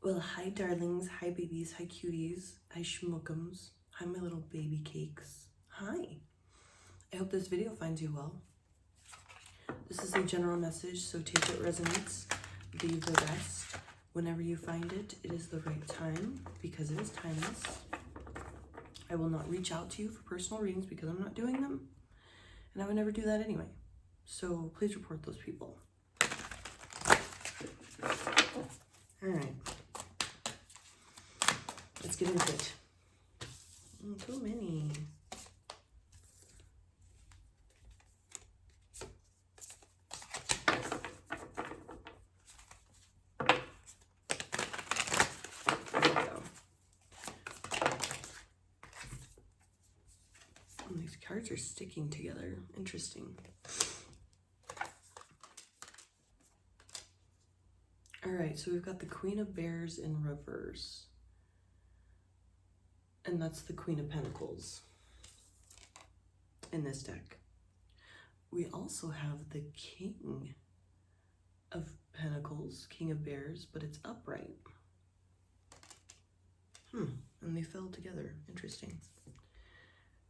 Well, hi darlings, hi babies, hi cuties, hi schmookums, hi my little baby cakes. Hi. I hope this video finds you well. This is a general message, so take what resonates, leave the rest. Whenever you find it, it is the right time because it is timeless. I will not reach out to you for personal readings because I'm not doing them, and I would never do that anyway. So please report those people. All right. Let's get into it. Too many. There we go. These cards are sticking together. Interesting. All right, so we've got the Queen of Bears in reverse. And that's the Queen of Pentacles in this deck. We also have the King of Pentacles, King of Bears, but it's upright. And they fell together. Interesting.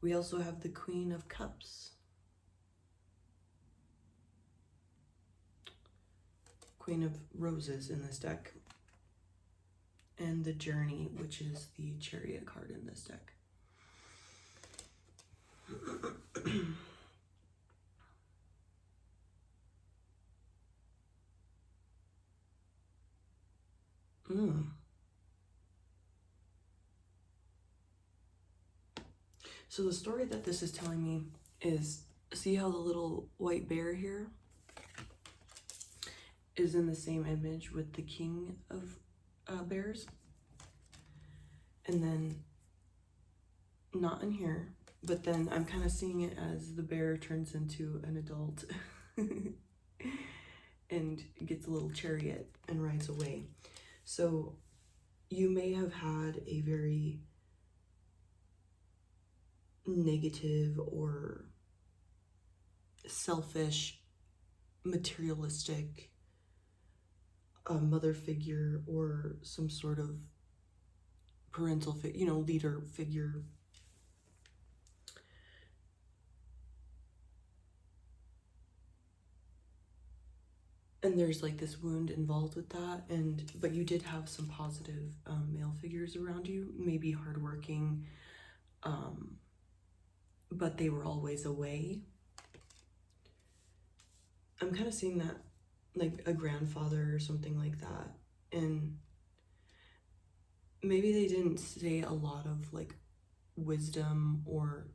We also have the Queen of Cups. Queen of Roses in this deck. And the Journey, which is the Chariot card in this deck. So the story that this is telling me is, see how the little white bear here is in the same image with the King of Bears? And then, not in here, but then I'm kind of seeing it as the bear turns into an adult and gets a little chariot and rides away. So you may have had a very negative or selfish, materialistic mother figure or some sort of parental figure, leader figure. And there's like this wound involved with that, but you did have some positive male figures around you, maybe hardworking, but they were always away. I'm kind of seeing that like a grandfather or something like that, and maybe they didn't say a lot of like wisdom, or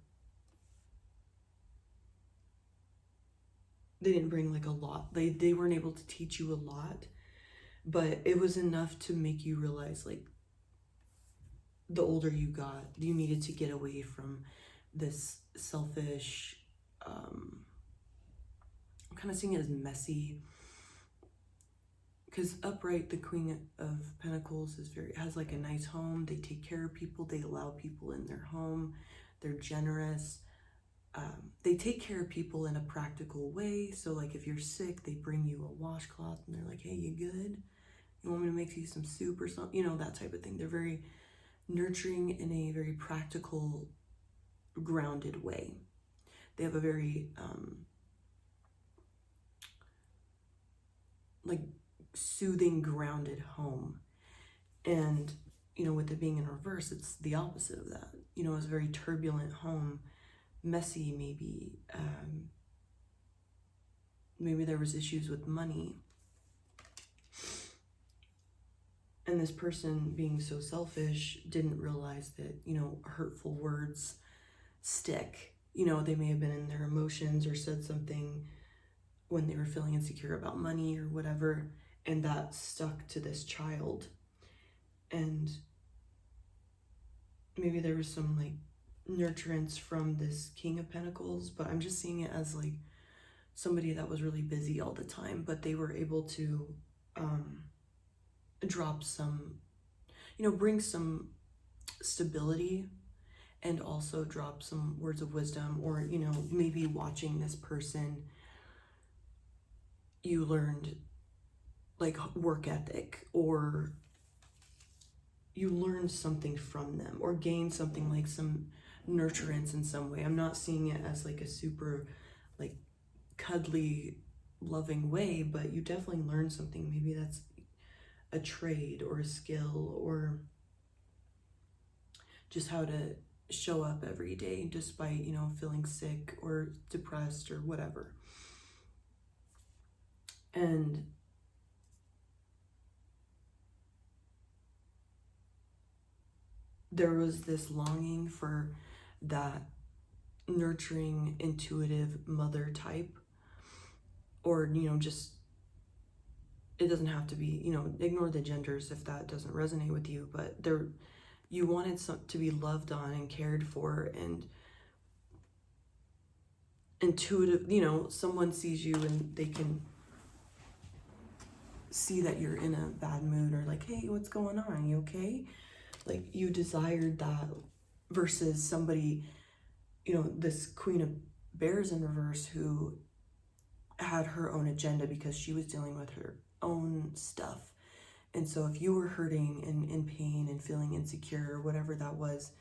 they didn't bring like a lot. They weren't able to teach you a lot, but it was enough to make you realize, like, the older you got, you needed to get away from this selfish, I'm kind of seeing it as messy, because upright, the Queen of Pentacles has like a nice home. They take care of people. They allow people in their home. They're generous. They take care of people in a practical way. So like if you're sick, they bring you a washcloth and they're like, hey, you good? You want me to make you some soup or something? That type of thing. They're very nurturing in a very practical, grounded way. They have a very like soothing, grounded home. And with it being in reverse, it's the opposite of that. It's a very turbulent home, messy, maybe. Maybe there was issues with money. And this person, being so selfish, didn't realize that, hurtful words stick. They may have been in their emotions or said something when they were feeling insecure about money or whatever, and that stuck to this child. And maybe there was some like nurturance from this King of Pentacles, but I'm just seeing it as like somebody that was really busy all the time, but they were able to drop some, bring some stability, and also drop some words of wisdom, or maybe watching this person, you learned like work ethic, or you learn something from them or gain something, like some nurturance in some way. I'm not seeing it as like a super like cuddly loving way, but you definitely learn something. Maybe that's a trade or a skill, or just how to show up every day despite, you know, feeling sick or depressed or whatever. And there was this longing for that nurturing, intuitive mother type, or, you know, just, it doesn't have to be, you know, ignore the genders if that doesn't resonate with you, but there, you wanted to be loved on and cared for and intuitive, you know, someone sees you and they can see that you're in a bad mood, or like, hey, what's going on? You okay? Like, you desired that, versus somebody, you know, this Queen of Bears in reverse who had her own agenda because she was dealing with her own stuff. And so if you were hurting and in pain and feeling insecure or whatever that was,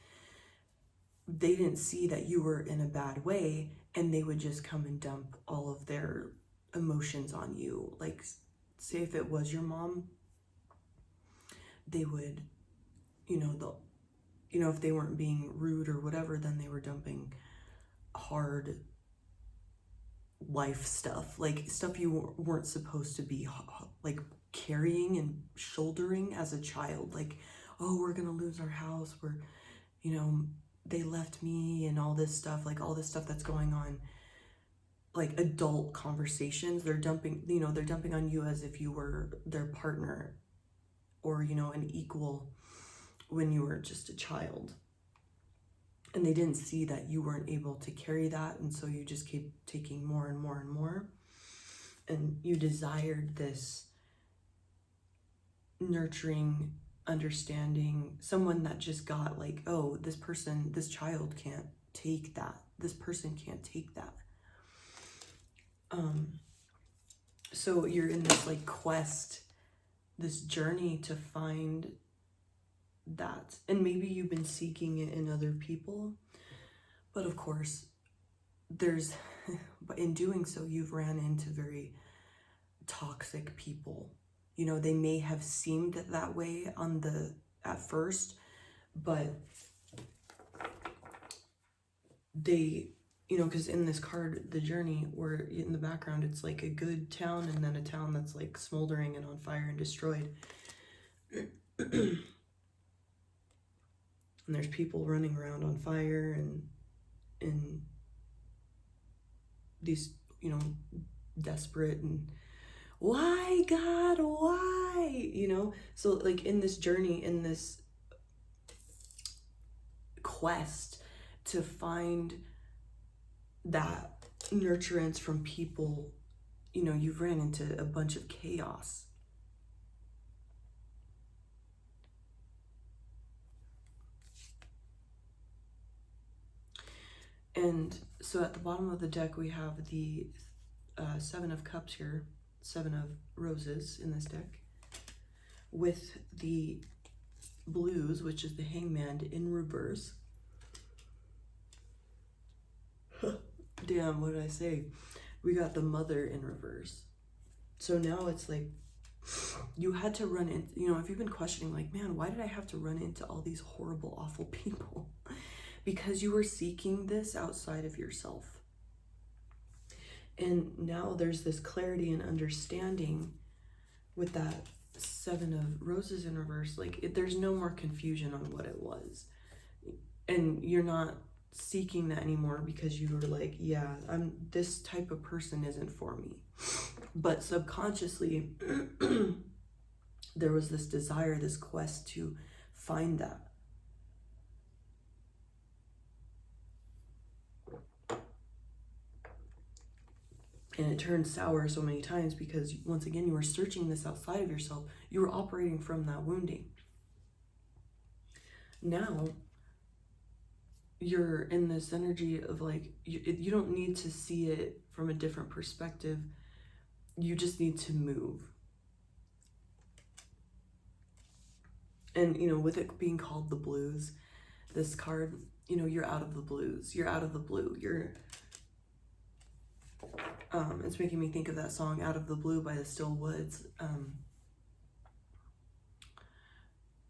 they didn't see that you were in a bad way, and they would just come and dump all of their emotions on you. Like, say if it was your mom, they would, you know, if they weren't being rude or whatever, then they were dumping hard life stuff, like stuff you weren't supposed to be like carrying and shouldering as a child. Like, oh, we're gonna lose our house, we're, you know, they left me, and all this stuff, like all this stuff that's going on, like adult conversations, they're dumping, you know, they're dumping on you as if you were their partner or, you know, an equal when you were just a child. And they didn't see that you weren't able to carry that, and so you just keep taking more and more and more. And you desired this nurturing, understanding, someone that just got like, oh, this person, this child can't take that. This person can't take that. So you're in this like quest, this journey to find that. And maybe you've been seeking it in other people, but of course there's, but in doing so, you've ran into very toxic people. You know, they may have seemed that way at first, but they, you know, because in this card, the journey, where in the background, it's like a good town and then a town that's like smoldering and on fire and destroyed. And there's people running around on fire and these, you know, desperate and, why, God, why? You know, so like in this journey, in this quest to find that nurturance from people, you know, you've ran into a bunch of chaos. And so at the bottom of the deck, we have the Seven of Cups here, Seven of Roses in this deck, with the blues, which is the Hangman, in reverse. Damn, what did I say? We got the Mother in reverse. So now it's like, you had to run into, you know, if you've been questioning, like, man, why did I have to run into all these horrible, awful people? Because you were seeking this outside of yourself. And now there's this clarity and understanding with that Seven of Roses in reverse. Like, there's no more confusion on what it was. And you're not seeking that anymore because you were like, yeah, this type of person isn't for me. But subconsciously, there was this desire, this quest to find that. And it turned sour so many times because, once again, you were searching this outside of yourself. You were operating from that wounding. Now, you're in this energy of like, you don't need to see it from a different perspective. You just need to move. And, you know, with it being called the blues, this card, you know, you're out of the blues. You're out of the blue. It's making me think of that song Out of the Blue by the Still Woods.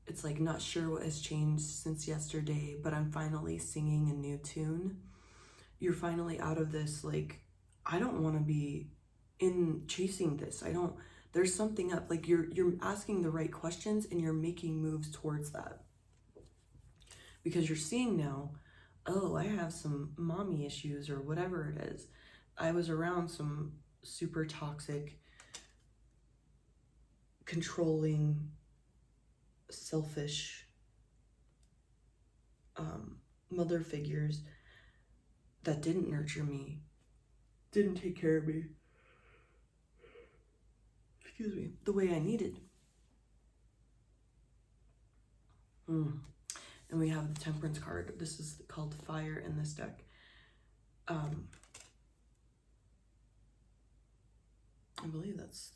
It's like, not sure what has changed since yesterday, but I'm finally singing a new tune. You're finally out of this, like, I don't want to be in chasing this. There's something up. Like, you're asking the right questions and you're making moves towards that. Because you're seeing now, oh, I have some mommy issues or whatever it is. I was around some super toxic, controlling, selfish mother figures that didn't nurture me, didn't take care of me, excuse me, the way I needed. And we have the Temperance card. This is called Fire in this deck. I believe that's...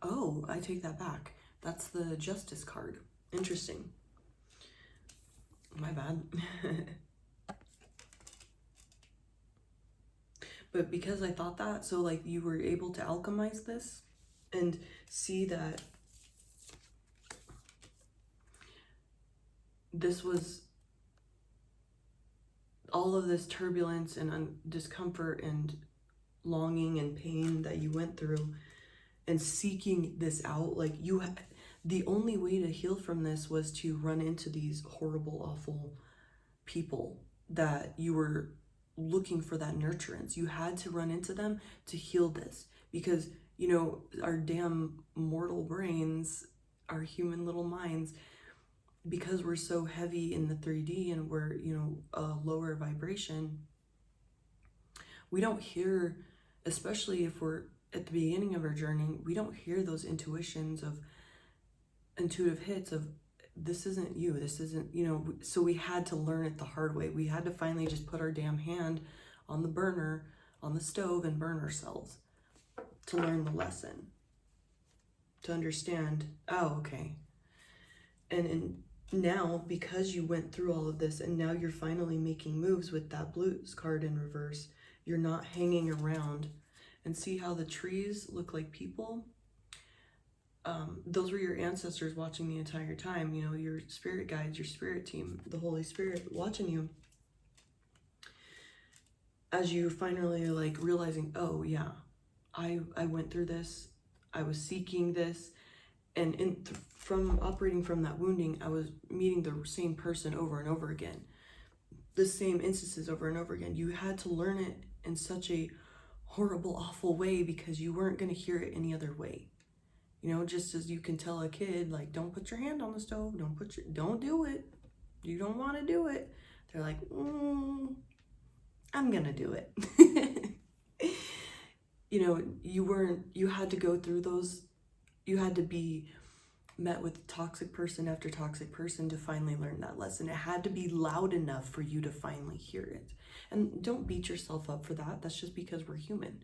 Oh, I take that back. That's the Justice card. Interesting. My bad. But because I thought that, so like you were able to alchemize this and see that this was all of this turbulence and discomfort and longing and pain that you went through, and seeking this out. Like, the only way to heal from this was to run into these horrible, awful people that you were looking for that nurturance. You had to run into them to heal this, because, you know, our damn mortal brains, our human little minds, because we're so heavy in the 3D and we're, you know, a lower vibration, we don't hear, especially if we're at the beginning of our journey, we don't hear those intuitions of intuitive hits of, this isn't you, this isn't, you know. So we had to learn it the hard way. We had to finally just put our damn hand on the burner, on the stove, and burn ourselves to learn the lesson, to understand, oh, okay. And now, because you went through all of this and now you're finally making moves with that blues card in reverse, you're not hanging around. And see how the trees look like people? Those were your ancestors watching the entire time, you know, your spirit guides, your spirit team, the Holy Spirit watching you. As you finally like realizing, oh yeah, I went through this, I was seeking this, and from operating from that wounding, I was meeting the same person over and over again, the same instances over and over again. You had to learn it in such a horrible, awful way because you weren't going to hear it any other way. You know, just as you can tell a kid, like, don't put your hand on the stove, don't do it. You don't want to do it. They're like, I'm going to do it. You know, you had to go through those, you had to be met with toxic person after toxic person to finally learn that lesson. It had to be loud enough for you to finally hear it. And don't beat yourself up for that. That's just because we're human.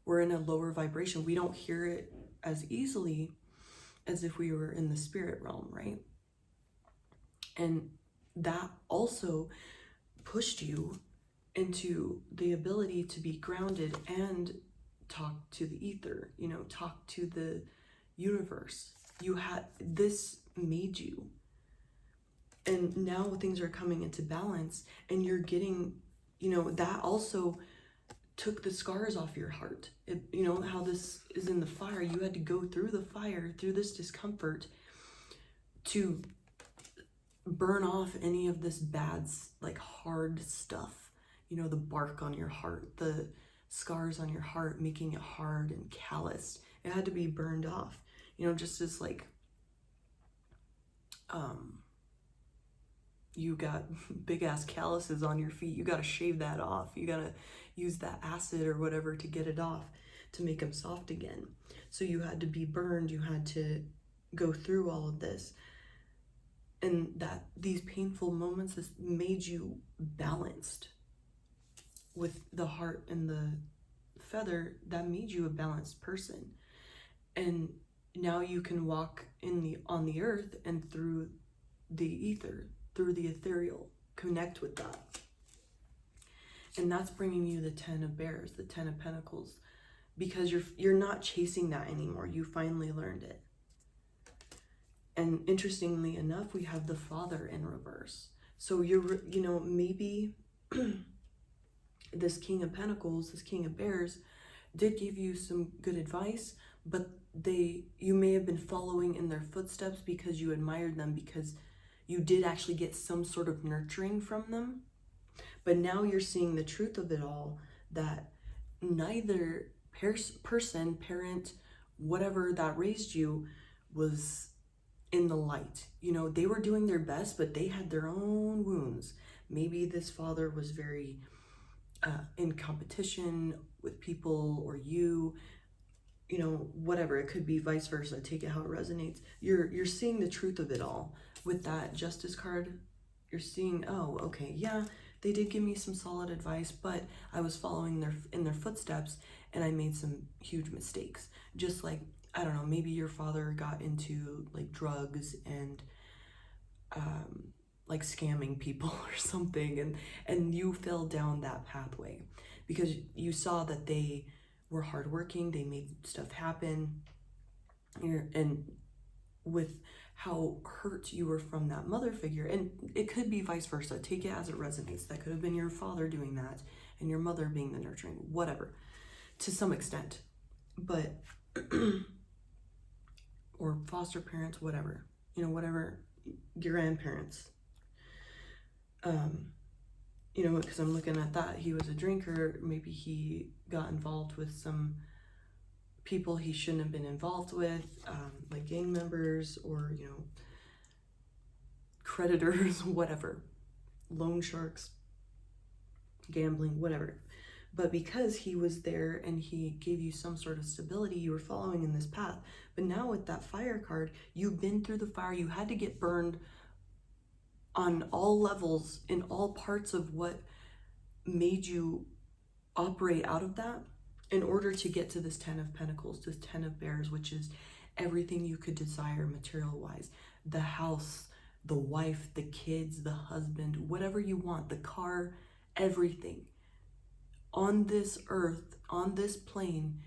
We're in a lower vibration. We don't hear it as easily as if we were in the spirit realm, right? And that also pushed you into the ability to be grounded and talk to the ether, you know, talk to the universe. This made you. And now things are coming into balance and you're getting, you know, that also took the scars off your heart. You know, how this is in the fire. You had to go through the fire, through this discomfort to burn off any of this bad, like, hard stuff. You know, the bark on your heart, the scars on your heart, making it hard and calloused. It had to be burned off. You know, just as like, you got big ass calluses on your feet, you got to shave that off. You got to use that acid or whatever to get it off, to make them soft again. So you had to be burned, you had to go through all of this. And that these painful moments, this made you balanced with the heart and the feather. That made you a balanced person. And now you can walk on the earth and through the ether, through the ethereal, connect with that. And that's bringing you the 10 of Bears, the 10 of Pentacles, because you're not chasing that anymore. You finally learned it. And interestingly enough, we have the Father in reverse. So maybe this King of Pentacles, this King of Bears, did give you some good advice, but you may have been following in their footsteps because you admired them, because you did actually get some sort of nurturing from them. But now you're seeing the truth of it all, that neither person, parent, whatever that raised you was in the light. They were doing their best, but they had their own wounds. Maybe this father was very in competition with people, or whatever. It could be vice versa. Take it how it resonates. You're seeing the truth of it all. With that Justice card, you're seeing, oh, okay, yeah, they did give me some solid advice, but I was following in their footsteps, and I made some huge mistakes. Just like, I don't know, maybe your father got into like drugs and like scamming people or something, and you fell down that pathway because you saw that they were hardworking, they made stuff happen, and with how hurt you were from that mother figure. And it could be vice versa. Take it as it resonates. That could have been your father doing that and your mother being the nurturing, whatever, to some extent. But or foster parents, whatever, whatever, your grandparents. Because I'm looking at that, he was a drinker. Maybe he got involved with some people he shouldn't have been involved with, like gang members or, creditors, whatever, loan sharks, gambling, whatever. But because he was there and he gave you some sort of stability, you were following in this path. But now with that Fire card, you've been through the fire. You had to get burned on all levels, in all parts of what made you operate out of that, in order to get to this 10 of Pentacles, this 10 of Bears, which is everything you could desire material-wise. The house, the wife, the kids, the husband, whatever you want, the car, everything. On this earth, on this plane,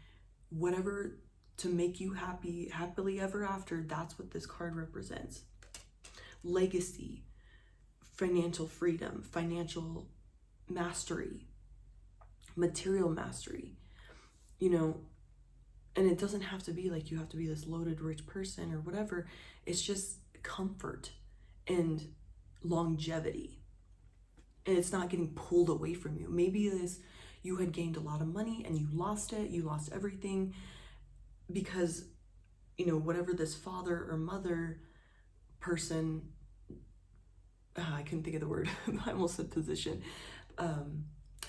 whatever to make you happy, happily ever after, that's what this card represents. Legacy, financial freedom, financial mastery, material mastery, and it doesn't have to be like you have to be this loaded rich person or whatever. It's just comfort and longevity, and it's not getting pulled away from you. Maybe you had gained a lot of money and you lost it, you lost everything because whatever this father or mother person, I couldn't think of the word, I almost said position,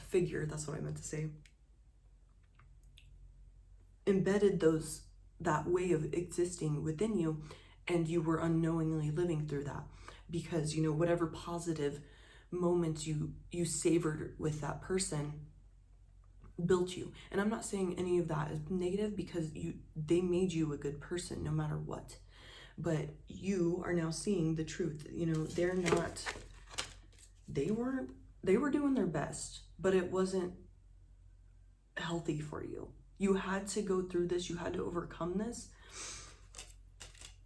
figure, that's what I meant to say, embedded that way of existing within you, and you were unknowingly living through that because whatever positive moments you savored with that person built you. And I'm not saying any of that is negative, because they made you a good person no matter what. But you are now seeing the truth. They were doing their best, but it wasn't healthy for you. You had to go through this, you had to overcome this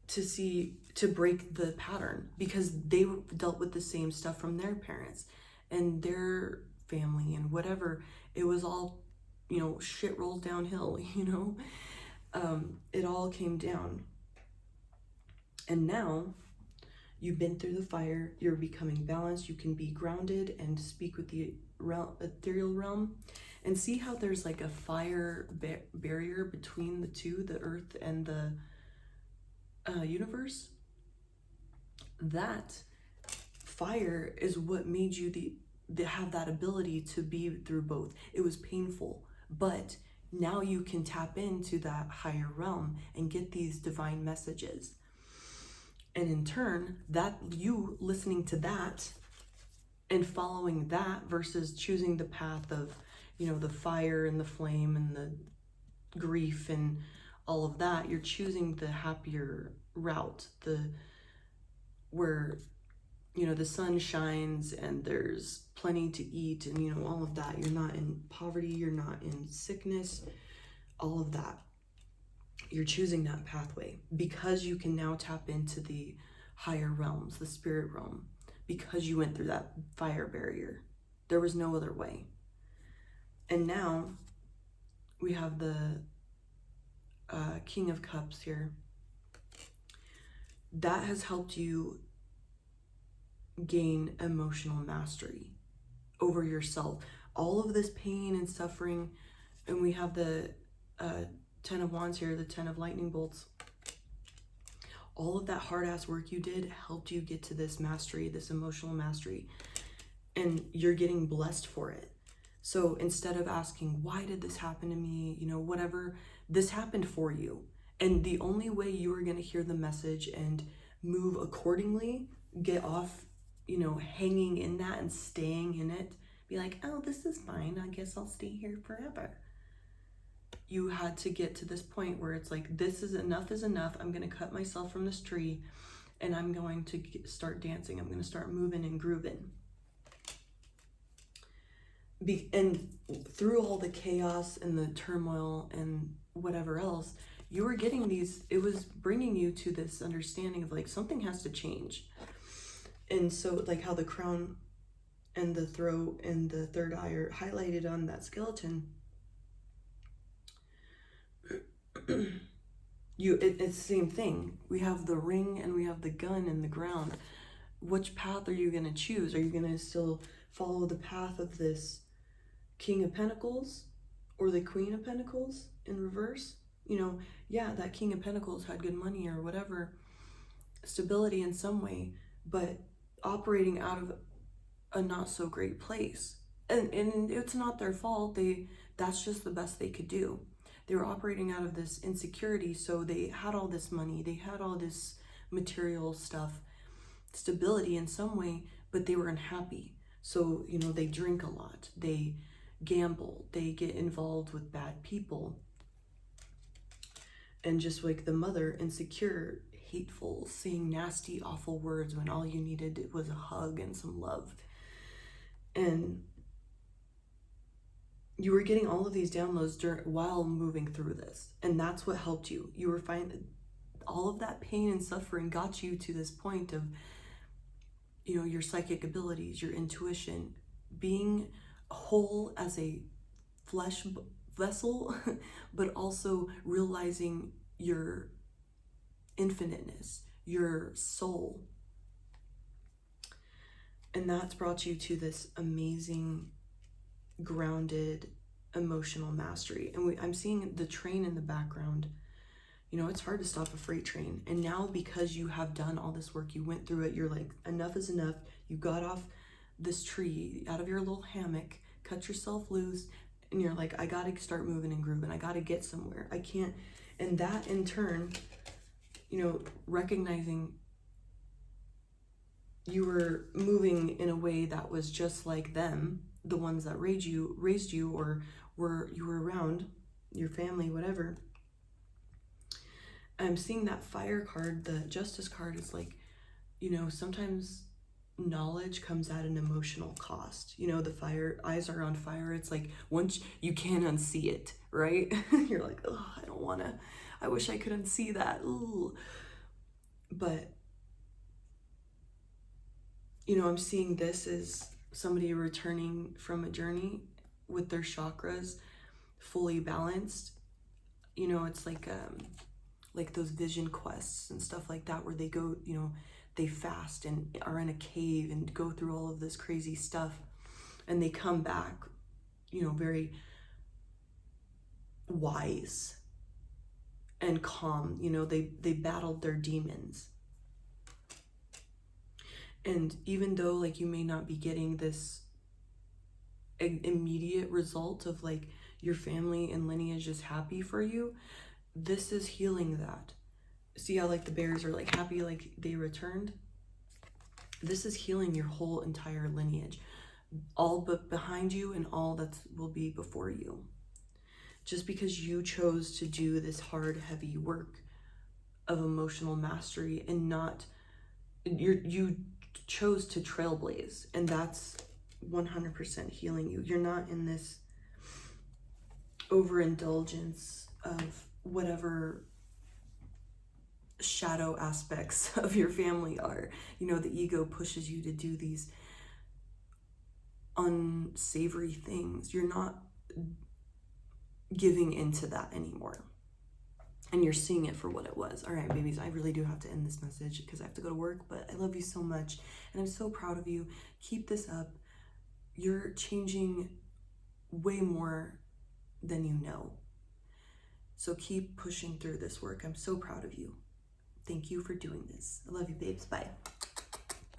to break the pattern, because they dealt with the same stuff from their parents and their family and whatever. It was all, shit rolls downhill, it all came down. And now you've been through the fire, you're becoming balanced, you can be grounded and speak with the ethereal realm, and see how there's like a fire barrier between the two, the earth and the universe. That fire is what made you have that ability to be through both. It was painful, but now you can tap into that higher realm and get these divine messages. And in turn, that you listening to that and following that versus choosing the path of, the fire and the flame and the grief and all of that, you're choosing the happier route, where, you know, the sun shines and there's plenty to eat and, you know, all of that. You're not in poverty, you're not in sickness, all of that. You're choosing that pathway because you can now tap into the higher realms, the spirit realm, because you went through that fire barrier. There was no other way. And now we have the King of Cups here. That has helped you gain emotional mastery over yourself. All of this pain and suffering, and we have the 10 of Wands here, the 10 of lightning bolts. All of that hard-ass work you did helped you get to this mastery, this emotional mastery, and you're getting blessed for it. So instead of asking, why did this happen to me? You know, whatever, this happened for you. And the only way you are going to hear the message and move accordingly, get off, you know, hanging in that and staying in it, be like, oh, this is fine, I guess I'll stay here forever. You had to get to this point where it's like, this is enough, I'm going to cut myself from this tree and I'm going to start dancing. I'm going to start moving and grooving. And through all the chaos and the turmoil and whatever else, you were getting these, it was bringing you to this understanding of like, something has to change. And so like how the crown and the throat and the third eye are highlighted on that skeleton, it's the same thing. We have the ring and we have the gun in the ground. Which path are you going to choose? Are you going to still follow the path of this King of Pentacles or the Queen of Pentacles in reverse? You know, yeah, that King of Pentacles had good money or whatever, stability in some way, but operating out of a not so great place. And it's not their fault. That's just the best they could do. They were operating out of this insecurity, so they had all this money, they had all this material stuff, stability in some way, but they were unhappy. So, you know, they drink a lot, they gamble, they get involved with bad people. And just like the mother, insecure, hateful, saying nasty, awful words when all you needed was a hug and some love. And you were getting all of these downloads while moving through this. And that's what helped you. You were finding all of that pain and suffering got you to this point of, you know, your psychic abilities, your intuition, being whole as a flesh vessel, but also realizing your infiniteness, your soul. And that's brought you to this amazing, grounded, emotional mastery. And I'm seeing the train in the background. You know, it's hard to stop a freight train. And now because you have done all this work, you went through it, you're like, enough is enough. You got off this tree, out of your little hammock, cut yourself loose, and you're like, I gotta start moving and grooving. I gotta get somewhere. I can't. And that in turn, you know, recognizing you were moving in a way that was just like them, the ones that raised you or you were around, your family, whatever. I'm seeing that fire card, the justice card, is like, you know, sometimes knowledge comes at an emotional cost. You know, the fire, eyes are on fire. It's like, once you can't unsee it, right? You're like, oh, I don't want to, I wish I could unsee that. Ooh. But, you know, I'm seeing this as somebody returning from a journey with their chakras fully balanced. You know, it's like those vision quests and stuff like that, where they go, you know, they fast and are in a cave and go through all of this crazy stuff, and they come back, you know, very wise and calm. You know, they battled their demons. And even though like you may not be getting this immediate result of like your family and lineage is happy for you, this is healing that. See how like the bears are like happy, like they returned? This is healing your whole entire lineage, all but behind you and all that will be before you. just because you chose to do this hard, heavy work of emotional mastery and not, you chose to trailblaze, and that's 100% healing you. You're not in this overindulgence of whatever shadow aspects of your family are. You know, the ego pushes you to do these unsavory things. You're not giving into that anymore, and you're seeing it for what it was. All right, babies, I really do have to end this message because I have to go to work, but I love you so much and I'm so proud of you. Keep this up. You're changing way more than you know, so keep pushing through this work. I'm so proud of you. Thank you for doing this. I love you, babes. Bye.